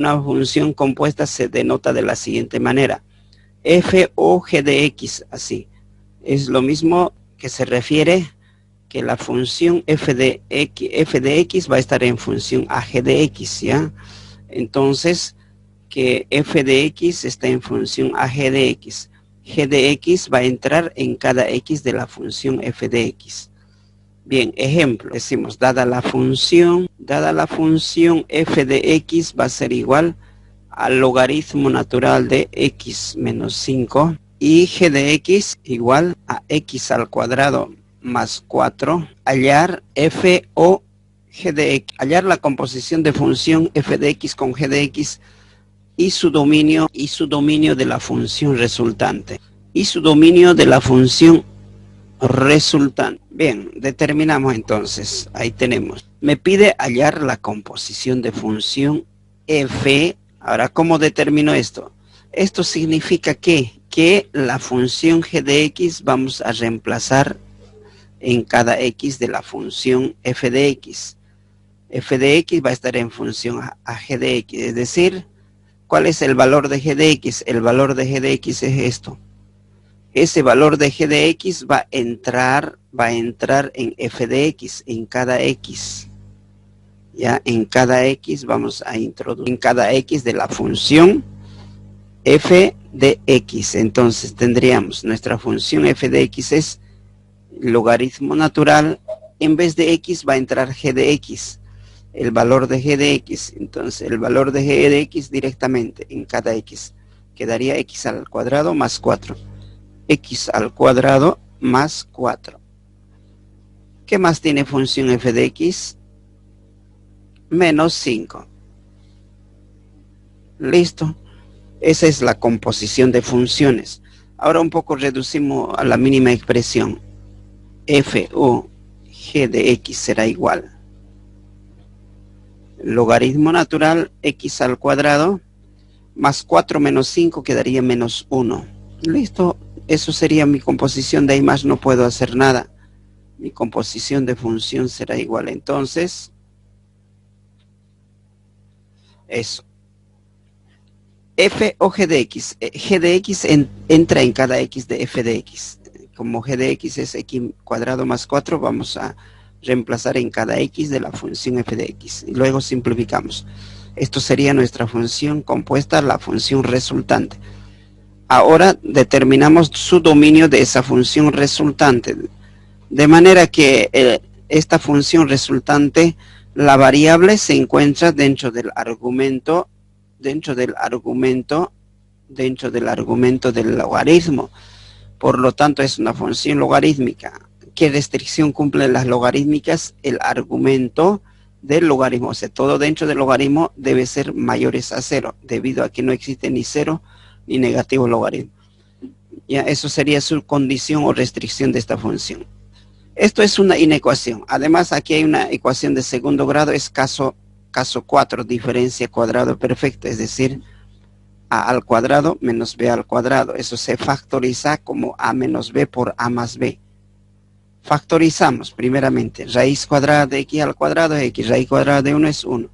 Una función compuesta se denota de la siguiente manera. F o g de x, así. Es lo mismo que se refiere que la función f de x va a estar en función a g de x, ¿ya? Entonces, que f de x está en función a g de x. G de x va a entrar en cada x de la función f de x. Bien, ejemplo, decimos, dada la función f de x va a ser igual al logaritmo natural de x menos 5 y g de x igual a x al cuadrado más 4. Hallar f o g de x, hallar la composición de función f de x con g de x y su dominio de la función resultante. Bien, determinamos entonces, ahí tenemos. Me pide hallar la composición de función f. Ahora, ¿cómo determino esto? Esto significa que la función g de x vamos a reemplazar en cada x de la función f de x. F de x va a estar en función a g de x, es decir, ¿cuál es el valor de g de x? El valor de g de x es esto. Ese valor de g de x va a entrar en f de x, en cada x. Ya, en cada x vamos a introducir, en cada x de la función f de x. Entonces tendríamos nuestra función f de x es logaritmo natural, en vez de x va a entrar g de x, el valor de g de x. Entonces el valor de g de x directamente en cada x quedaría x al cuadrado más 4. X al cuadrado más 4. ¿Qué más tiene función f de x? Menos 5. Listo. Esa es la composición de funciones. Ahora un poco reducimos a la mínima expresión. F o g de x será igual. Logaritmo natural x al cuadrado más 4 menos 5 quedaría menos 1. Listo. Eso sería mi composición, de ahí más no puedo hacer nada. Mi composición de función será igual. Entonces, eso. F o g de x. G de x entra en cada x de f de x. Como g de x es x cuadrado más 4, vamos a reemplazar en cada x de la función f de x. Y luego simplificamos. Esto sería nuestra función compuesta, la función resultante. Ahora determinamos su dominio de esa función resultante. De manera que esta función resultante, la variable se encuentra dentro del argumento del logaritmo. Por lo tanto, es una función logarítmica. ¿Qué restricción cumplen las logarítmicas? El argumento del logaritmo. O sea, todo dentro del logaritmo debe ser mayores a 0, debido a que no existe ni 0 ni negativo logaritmo. Ya, eso sería su condición o restricción de esta función. Esto es una inecuación. Además, aquí hay una ecuación de segundo grado, es caso 4, diferencia cuadrado perfecta, es decir, a al cuadrado menos b al cuadrado. Eso se factoriza como a menos b por a más b. Factorizamos primeramente. Raíz cuadrada de x al cuadrado es x, raíz cuadrada de 1 es 1.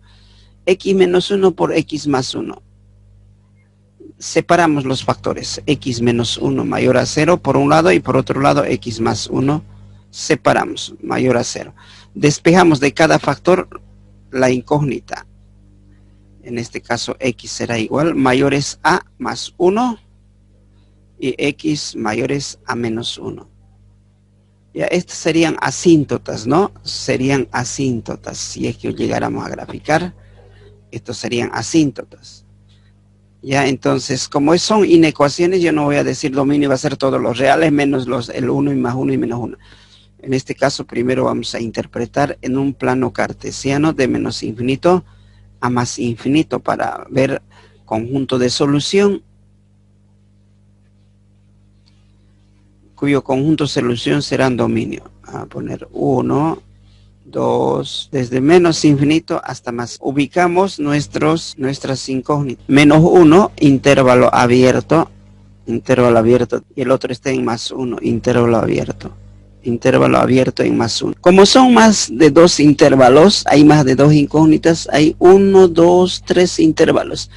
X menos 1 por x más 1. Separamos los factores. X menos 1 mayor a 0 por un lado y por otro lado x más 1. Separamos, mayor a 0. Despejamos de cada factor la incógnita. En este caso x será igual mayores a más 1 y x mayores a menos 1. Ya, estas serían asíntotas, ¿no? Serían asíntotas. Si es que llegáramos a graficar, estos serían asíntotas. Ya, entonces, como son inecuaciones, yo no voy a decir dominio va a ser todos los reales menos el 1 y más 1 y menos 1. En este caso, primero vamos a interpretar en un plano cartesiano de menos infinito a más infinito para ver conjunto de solución, cuyo conjunto de solución serán dominio. A poner 1, 2, desde menos infinito hasta más. Ubicamos nuestras incógnitas. Menos 1, intervalo abierto, y el otro está en más 1, intervalo abierto. intervalo abierto en más 1. Como son más de 2 intervalos, hay más de 2 incógnitas, hay 1, 2, 3 intervalos.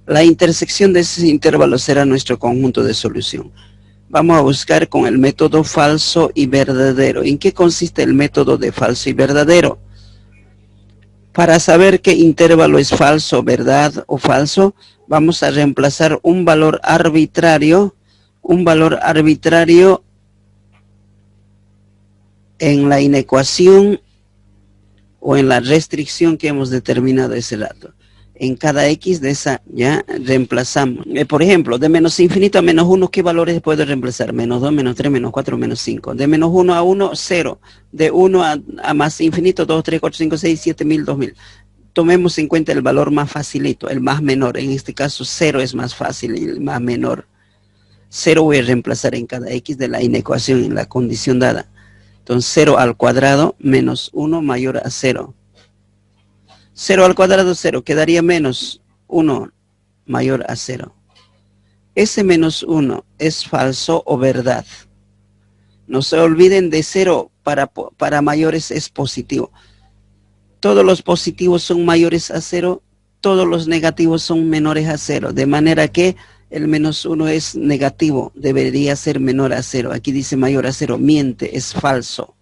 La intersección de esos intervalos será nuestro conjunto de solución. Vamos a buscar con el método falso y verdadero. ¿En qué consiste el método de falso y verdadero? Para saber qué intervalo es falso, verdad o falso, vamos a reemplazar un valor arbitrario en la inecuación o en la restricción que hemos determinado ese rato. En cada x de esa ya reemplazamos. Por ejemplo, de menos infinito a menos 1, ¿qué valores puedo reemplazar? Menos 2, menos 3, menos 4, menos 5. De menos 1 a 1, 0. De 1 a más infinito, 2, 3, 4, 5, 6, 7, 1000, 2000. Tomemos en cuenta el valor más facilito, el más menor. En este caso, 0 es más fácil y el más menor. 0 voy a reemplazar en cada x de la inecuación, en la condición dada. Entonces 0 al cuadrado menos 1 mayor a 0. 0 al cuadrado 0, quedaría menos 1 mayor a 0. Ese menos 1 es falso o verdad. No se olviden de 0 para mayores es positivo. Todos los positivos son mayores a 0, todos los negativos son menores a 0. De manera que el menos 1 es negativo, debería ser menor a 0. Aquí dice mayor a 0, miente, es falso.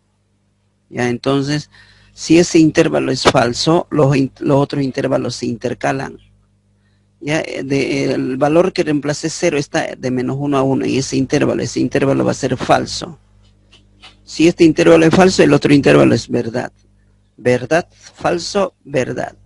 Ya, entonces, si ese intervalo es falso, los otros intervalos se intercalan. Ya, el valor que reemplace 0 está de menos 1 a 1 y ese intervalo va a ser falso. Si este intervalo es falso, el otro intervalo es verdad. Verdad, falso, verdad.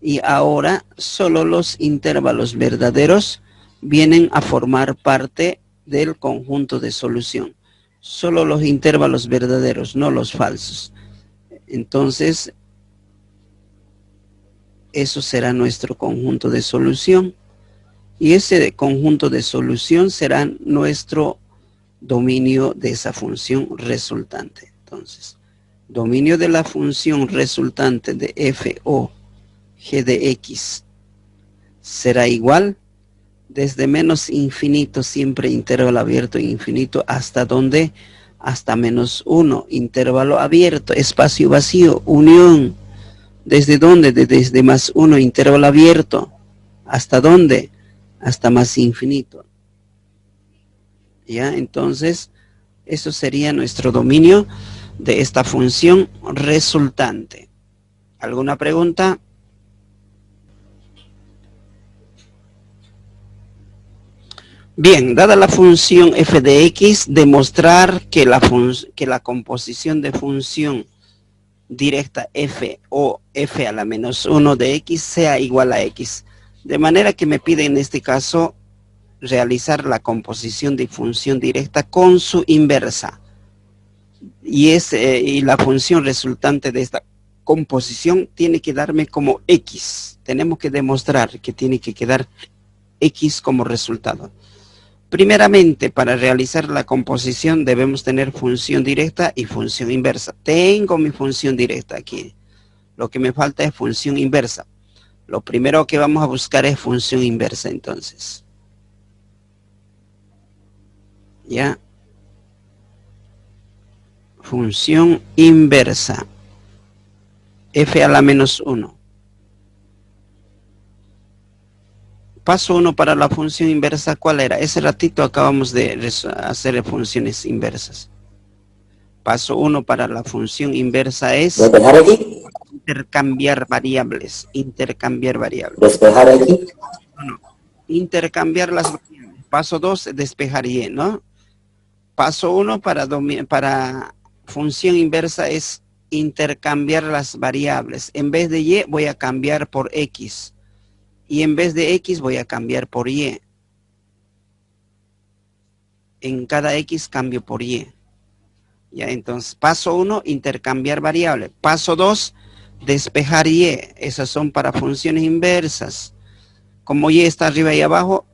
Y ahora solo los intervalos verdaderos vienen a formar parte del conjunto de solución. Solo los intervalos verdaderos, no los falsos. Entonces, eso será nuestro conjunto de solución. Y ese conjunto de solución será nuestro dominio de esa función resultante. Entonces, dominio de la función resultante de f o g de x será igual desde menos infinito, siempre intervalo abierto e infinito, hasta donde, hasta menos 1, intervalo abierto, espacio vacío, unión. ¿Desde dónde? Desde más 1, intervalo abierto. ¿Hasta dónde? Hasta más infinito. ¿Ya? Entonces, eso sería nuestro dominio de esta función resultante. ¿Alguna pregunta? Bien, dada la función f de x, demostrar que la composición de función directa f o f a la menos 1 de x sea igual a x. De manera que me pide en este caso realizar la composición de función directa con su inversa. Y la función resultante de esta composición tiene que darme como x. Tenemos que demostrar que tiene que quedar x como resultado. Primeramente, para realizar la composición debemos tener función directa y función inversa. Tengo mi función directa aquí. Lo que me falta es función inversa. Lo primero que vamos a buscar es función inversa, entonces. ¿Ya? Función inversa. F a la menos 1. Paso 1 para la función inversa, ¿cuál era? Ese ratito acabamos de hacer funciones inversas. Paso 1 para la función inversa es intercambiar variables. Intercambiar variables. Despejar aquí. No, intercambiar las variables. Paso 2, despejar y, ¿no? Paso 1 para función inversa es intercambiar las variables. En vez de y, voy a cambiar por x. Y en vez de x voy a cambiar por y. En cada x cambio por y. Ya, entonces, paso 1, intercambiar variable. Paso 2, despejar y. Esas son para funciones inversas. Como y está arriba y abajo,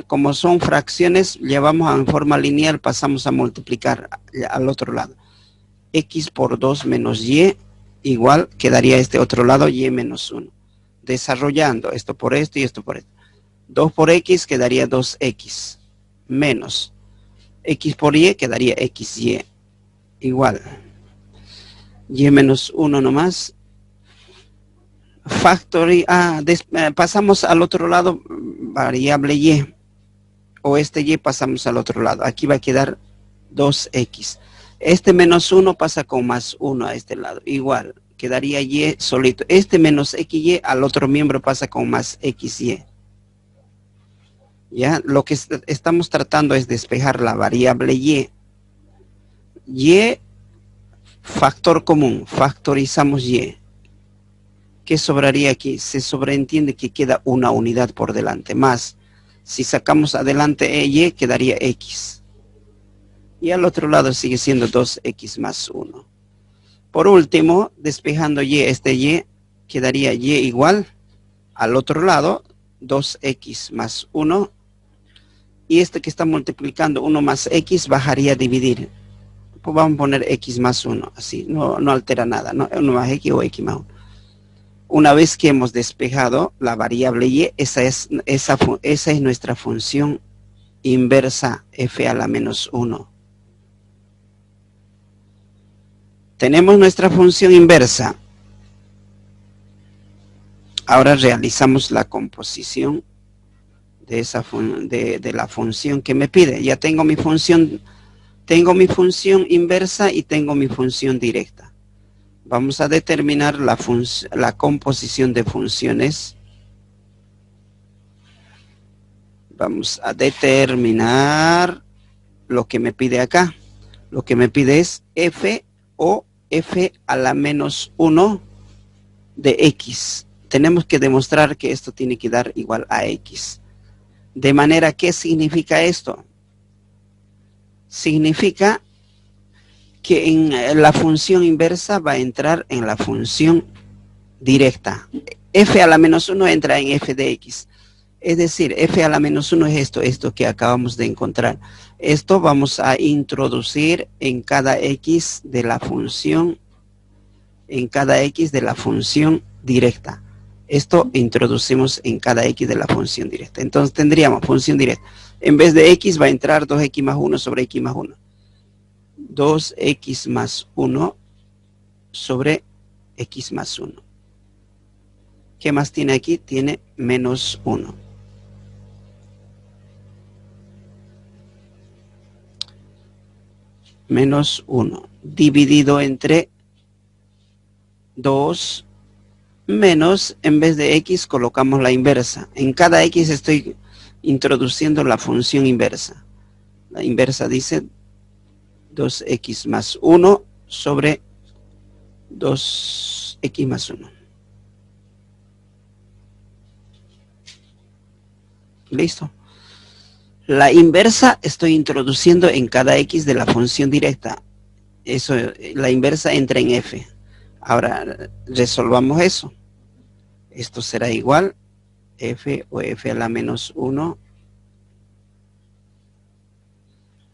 como son fracciones, llevamos en forma lineal, pasamos a multiplicar al otro lado. X por 2 menos y, igual quedaría este otro lado, y menos 1. Desarrollando esto por esto y esto por esto. 2 por x quedaría 2x menos x por y quedaría xy. igual. Y menos 1 nomás. Factory, pasamos al otro lado, variable y. O este y pasamos al otro lado. Aquí va a quedar 2x. Este menos 1 pasa con más 1 a este lado. Igual, quedaría y solito. Este menos xy al otro miembro pasa con más xy. ¿Ya? Lo que estamos tratando es despejar la variable y. Y, factor común. Factorizamos y. ¿Qué sobraría aquí? Se sobreentiende que queda una unidad por delante. Más, si sacamos adelante y, quedaría x. Y al otro lado sigue siendo 2x más 1. Por último, despejando y, quedaría y igual. Al otro lado, 2x más 1. Y este que está multiplicando 1 más x bajaría a dividir. Pues vamos a poner x más 1. Así, no altera nada, ¿no? 1 más x o x más 1. Una vez que hemos despejado la variable y, esa es nuestra función inversa f a la menos 1. Tenemos nuestra función inversa. Ahora realizamos la composición de la función que me pide. Ya tengo mi función inversa y tengo mi función directa. Vamos a determinar la composición de funciones. Vamos a determinar lo que me pide acá. Lo que me pide es f o f a la menos 1 de x. Tenemos que demostrar que esto tiene que dar igual a x. De manera, ¿qué significa esto? Significa que en la función inversa va a entrar en la función directa. F a la menos 1 entra en f de x. Es decir, f a la menos 1 es esto que acabamos de encontrar. Esto vamos a introducir en cada x de la función, directa. Esto introducimos en cada x de la función directa. Entonces tendríamos función directa. En vez de x va a entrar 2x más 1 sobre x más 1. 2x más 1 sobre x más 1. ¿Qué más tiene aquí? Tiene menos 1. Menos 1 dividido entre 2 menos, en vez de x colocamos la inversa. En cada x estoy introduciendo la función inversa. La inversa dice 2x más 1 sobre 2x más 1. ¿Listo? La inversa estoy introduciendo en cada x de la función directa. Eso, la inversa entra en f. Ahora resolvamos eso. Esto será igual f o f a la menos 1.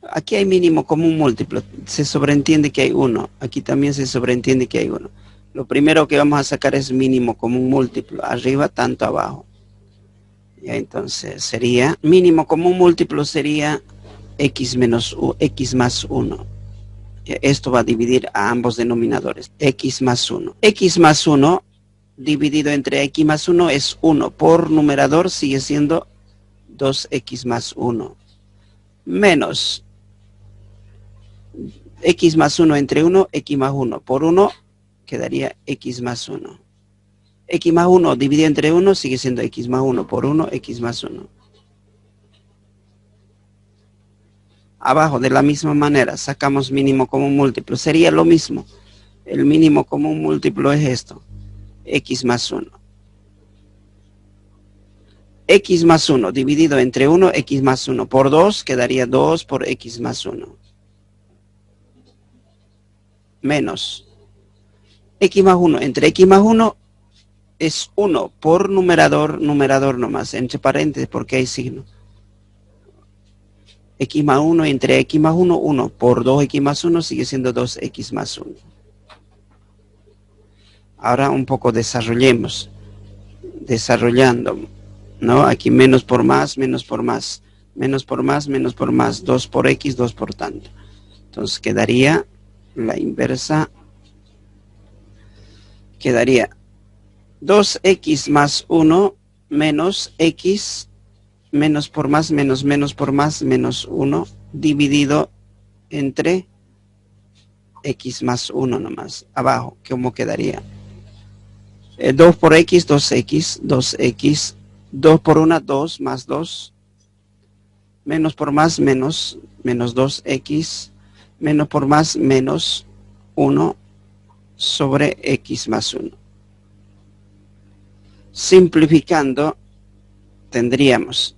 Aquí hay mínimo común múltiplo. Se sobreentiende que hay 1. Aquí también se sobreentiende que hay 1. Lo primero que vamos a sacar es mínimo común múltiplo. Arriba, tanto abajo. Ya, entonces sería, mínimo común múltiplo sería x más 1. Esto va a dividir a ambos denominadores. X más 1. X más 1 dividido entre x más 1 es 1. Por numerador sigue siendo 2x más 1. Menos x más 1 entre 1, x más 1. Por 1 quedaría x más 1. X más 1 dividido entre 1 sigue siendo x más 1 por 1, x más 1. Abajo, de la misma manera, sacamos mínimo común múltiplo. Sería lo mismo. El mínimo común múltiplo es esto. X más 1. X más 1 dividido entre 1, x más 1 por 2, quedaría 2 por x más 1. Menos. X más 1 entre x más 1 es 1 por numerador nomás, entre paréntesis porque hay signo. X más 1 entre x más 1, 1 por 2x más 1 sigue siendo 2x más 1. Ahora un poco desarrollando, ¿no? Aquí menos por más, menos por más, menos por más, menos por más, 2 por x, 2 por tanto. Entonces quedaría la inversa quedaría 2x más 1 menos x, menos por más, menos por más, menos 1, dividido entre x más 1 nomás. Abajo, ¿cómo quedaría? 2 por x, 2x, 2x, 2 por 1, 2 más 2, menos por más, menos 2x, menos por más, menos 1 sobre x más 1. Simplificando, tendríamos,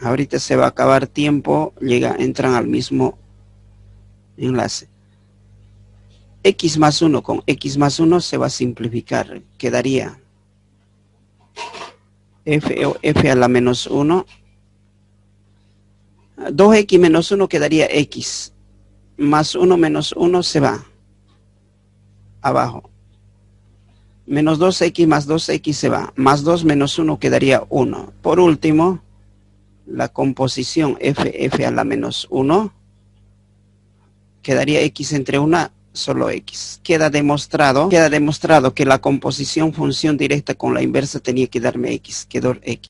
ahorita se va a acabar tiempo, entran al mismo enlace. X más 1 con x más 1 se va a simplificar, quedaría f a la menos 1, 2x menos 1 quedaría x, más 1 menos 1 se va abajo, menos 2x más 2x se va, más 2 menos 1 quedaría 1. Por último, la composición f a la menos 1 quedaría x entre 1 solo x. Queda demostrado que la composición función directa con la inversa tenía que darme x, quedó x.